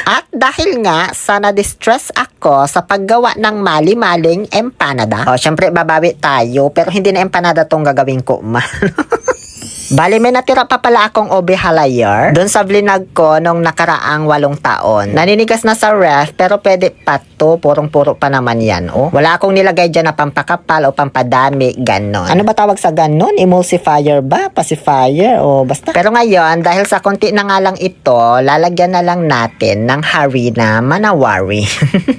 At dahil nga sa na-distress ako sa paggawa ng mali-maling empanada, syempre babawi tayo, pero hindi na empanada tong gagawin ko, man. Bali, may natira pa pala akong ube halayar doon sa vlinag ko nung nakaraang 8 taon. Naninigas na sa ref, pero pwede pa to. Purong-puro pa naman yan, oh. Wala akong nilagay dyan na pampakapal o pampadami, ganon. Ano ba tawag sa ganon? Emulsifier ba? Pacifier? O basta. Pero ngayon, dahil sa konti na nga lang ito, lalagyan na lang natin ng harina manawari.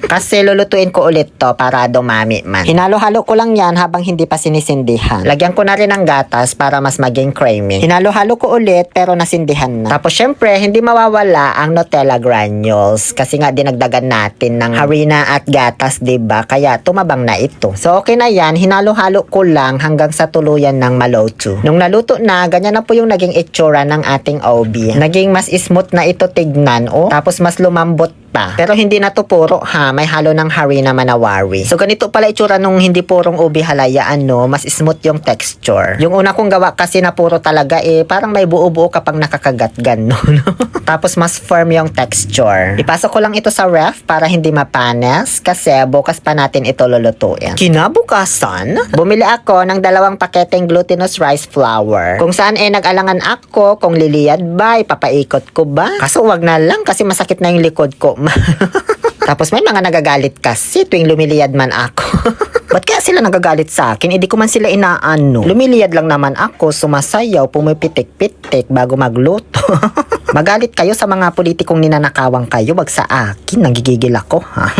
Kasi lulutuin ko ulit to para dumami man. Hinalo-halo ko lang yan habang hindi pa sinisindihan. Lagyan ko na rin ng gatas para mas maging creamy. Hinalo-halo ko ulit pero nasindihan na. Tapos syempre, hindi mawawala ang Nutella granules kasi nga dinagdagan natin ng harina at gatas, diba? Kaya tumabang na ito. So okay na yan, hinalo-halo ko lang hanggang sa tuluyan ng maluto. Nung naluto na, ganyan na po yung naging itsura ng ating ube. Naging mas smooth na ito tignan, oh. Tapos mas lumambot pa. Pero hindi na to puro, ha, may halo ng harina manawari. So ganito pala itsura nung hindi purong ube halayaan, no? Mas smooth yung texture. Yung una kong gawa kasi na puro talaga, parang may buo-buo kapag nakakagat, gano'n. Tapos mas firm yung texture. Ipasok ko lang ito sa ref para hindi mapanes kasi bukas pa natin ito lulutuin. Kinabukasan, bumili ako ng 2 paketeng glutinous rice flour. Kung saan nag-alangan ako kung liliyad ba, ipapaikot ko ba? Kaso wag na lang kasi masakit na yung likod ko. Tapos may mga nagagalit kasi tuwing lumiliyad man ako. Ba't kaya sila nagagalit sa akin? Hindi ko man sila inaano. Lumiliyad lang naman ako, sumasayaw, pumipitik-pitik bago magluto. Magalit kayo sa mga politikong ninanakawang kayo, wag sa akin, nagigigil ako, ha?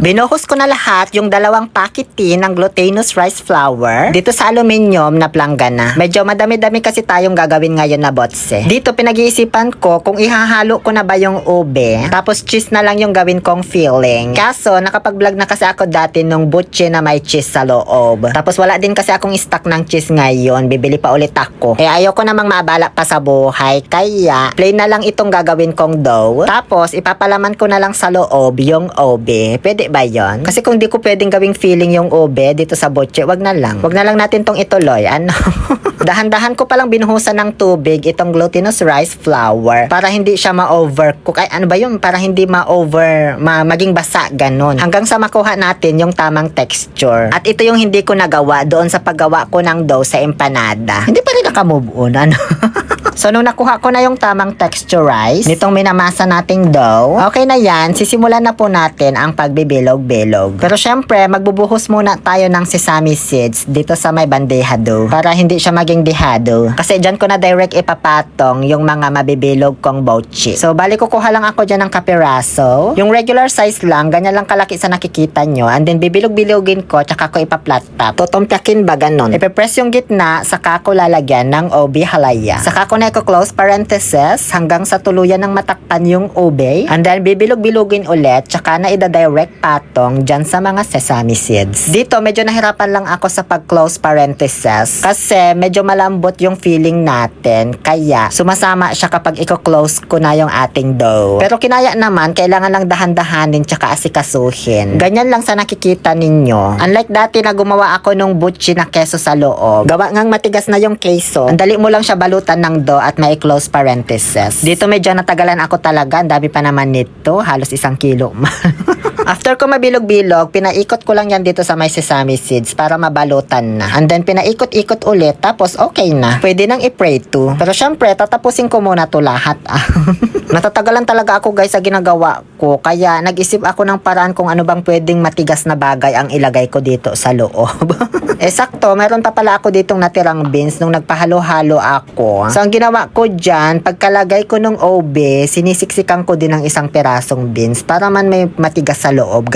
Binuhos ko na lahat yung 2 paketin ng glutinous rice flour dito sa aluminium na planggana. Medyo madami-dami kasi tayong gagawin ngayon na botse. Dito pinag-iisipan ko kung ihahalo ko na ba yung ube, tapos cheese na lang yung gawin kong filling. Kaso, nakapag-vlog na kasi ako dati nung butche na may cheese sa loob. Tapos wala din kasi akong stock ng cheese ngayon, bibili pa ulit ako. Ayoko namang maabala pa sa buhay, kaya plain na lang itong gagawin kong dough. Tapos, ipapalaman ko na lang sa loob yung ube. Pwede ba yon? Kasi kung di ko pwedeng gawing filling yung ube dito sa butche, wag na lang. Wag na lang natin tong ituloy. Ano? Dahan-dahan ko palang binuhusan ng tubig itong glutinous rice flour para hindi siya ma-overcook. Ay, ano ba yun? Para hindi maging basa, ganun. Hanggang sa makuha natin yung tamang texture. At ito yung hindi ko nagawa doon sa paggawa ko ng dough sa empanada. Hindi pa rin nakamove on, ano? So, nung nakuha ko na yung tamang texturize nitong minamasa nating dough, okay na yan, sisimulan na po natin ang pagbibilog-bilog. Pero syempre, magbubuhos muna tayo ng sesame seeds dito sa may bandeja dough para hindi siya maging dehado. Kasi dyan ko na direct ipapatong yung mga mabibilog kong bochi. So, bali kukuha lang ako dyan ng kapiraso. Yung regular size lang, ganyan lang kalaki sa nakikita nyo. And then, bibilog-bilogin ko, tsaka ko ipaplat top. Tutumpyakin ba ganon? Ipipress yung gitna, saka ko lalagyan ng ube halaya. Saka ko na i-close parenthesis hanggang sa tuluyan ng matakpan yung ube. And then, bibilog-bilogin ulit, tsaka na ida-direct patong dyan sa mga sesame seeds. Dito, medyo nahirapan lang ako sa pag-close parenthesis kasi medyo malambot yung feeling natin. Kaya, sumasama siya kapag i-close ko na yung ating dough. Pero kinaya naman, kailangan lang dahan-dahanin tsaka asikasuhin. Ganyan lang sa nakikita ninyo. Unlike dati na gumawa ako nung butchi na keso sa loob. Gawa ngang matigas na yung keso. Ang dali mo lang siya balutan ng dough at may close parenthesis. Dito medyo natagalan ako talaga. Ang dami pa naman nito. Halos 1 kilo. After ko mabilog-bilog, pinaikot ko lang yan dito sa may sesame seeds para mabalutan na. And then pinaikot-ikot ulit. Tapos okay na. Pwede nang i-pray to. Pero syempre, tatapusin ko muna to lahat. Natatagalan talaga ako guys sa ginagawa ko. Kaya nag-isip ako ng paraan kung ano bang pwedeng matigas na bagay ang ilagay ko dito sa loob. Sakto, meron pa pala ako ditong natirang beans nung nagpahalo-halo ako. So ang ginawa ko dyan, pagkalagay ko ng ube, sinisiksikan ko din ng 1 pirasong beans para man may matigas sa loob.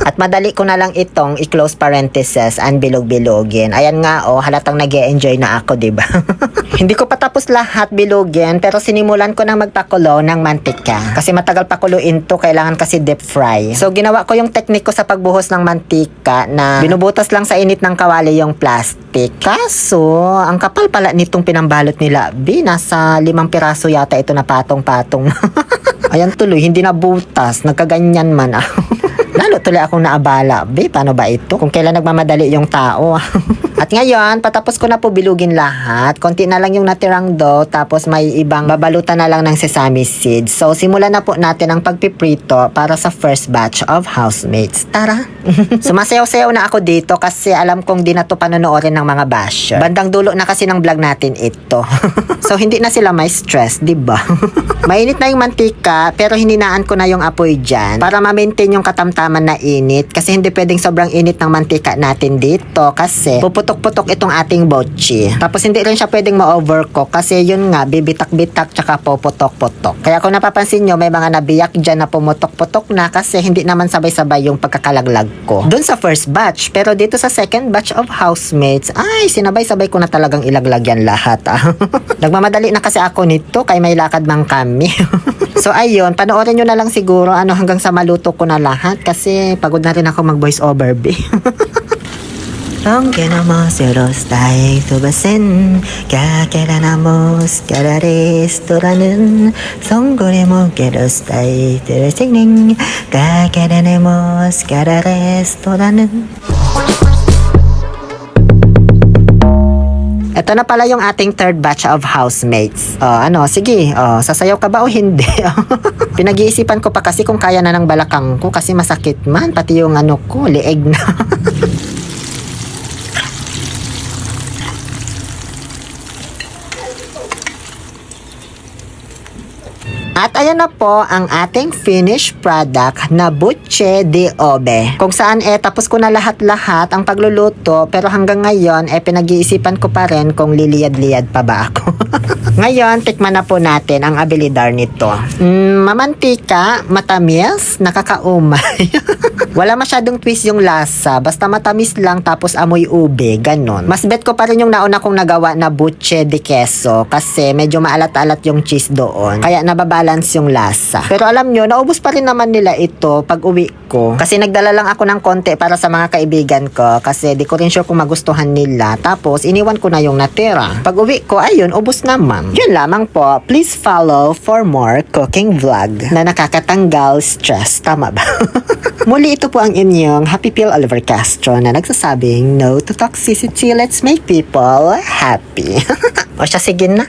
At madali ko na lang itong i-close parenthesis and bilog-bilogin. Ayan nga, halatang nag-e-enjoy na ako, diba? Hindi ko pa tapos lahat bilogin, pero sinimulan ko nang magpakulo ng mantika. Kasi matagal pakuluin to, kailangan kasi deep fry. So ginawa ko yung teknik ko sa pagbuhos ng mantika na binubutas lang sa init ng kawali yung plastic. Kaso, ang kapal pala nitong pinambalot nila. Nasa 5 piraso yata ito na patong-patong. Ayan tuloy, hindi na butas. Nagkaganyan man. Lalo tuloy akong naabala. Paano ba ito? Kung kailan nagmamadali yung tao. At ngayon, patapos ko na po bilugin lahat. Konti na lang yung natirang dough, tapos may ibang babalutan na lang ng sesame seeds. So, simulan na po natin ang pagpiprito para sa first batch of housemates. Tara! Sumasayaw-sayaw na ako dito kasi alam kong di na to panonoorin ng mga basher. Bandang dulo na kasi ng vlog natin ito. So, hindi na sila may stress, di ba? Mainit na yung mantika, pero hininaan ko na yung apoy dyan para ma-maintain yung katamtaman na init kasi hindi pwedeng sobrang init ng mantika natin dito kasi puputok-putok itong ating bochi. Tapos hindi rin siya pwedeng ma-overcook kasi yun nga, bibitak-bitak tsaka puputok-putok. Kaya kung napapansin nyo, may mga nabiyak dyan na pumutok-putok na kasi hindi naman sabay-sabay yung pagkakalaglag ko dun sa first batch. Pero dito sa second batch of housemates, ay, sinabay-sabay ko na talagang ilaglag yan lahat. Nagmamadali na kasi ako nito kay may lakad mang kami. So ayun, panoorin nyo na lang siguro hanggang sa maluto ko na lahat kasi pagod na rin ako mag voice over be. Aunque no los tae tubasen, kakeranamos cada restauranten, songoremo que los tae tubasen, kakeranemos cada restauranten. Ito na pala yung ating third batch of housemates. Sige, sasayaw ka ba o hindi? Pinag-iisipan ko pa kasi kung kaya na ng balakang ko kasi masakit man, pati yung ko, lieg na. At ayan na po ang ating finished product na buche de obe. Kung saan tapos ko na lahat-lahat ang pagluluto pero hanggang ngayon pinag-iisipan ko pa rin kung liliyad-liyad pa ba ako. Ngayon, tikman na po natin ang abilidar nito. Mamantika, matamis, nakakaumay. Wala masyadong twist yung lasa, basta matamis lang tapos amoy ube, ganon. Mas bet ko pa rin yung nauna kong nagawa na buche de queso kasi medyo maalat-alat yung cheese doon. Kaya nababalance yung lasa. Pero alam nyo, naubos pa rin naman nila ito pag uwi ko. Kasi nagdala lang ako ng konti para sa mga kaibigan ko kasi di ko rin sure kung magustuhan nila. Tapos iniwan ko na yung natira. Pag uwi ko, ayun, ubos naman. Yun lamang po. Please follow for more cooking vlog na nakakatanggal stress. Tama ba? Muli ito po ang inyong Happy Pill Oliver Castro na nagsasabing no to toxicity. Let's make people happy. O siya, sige na.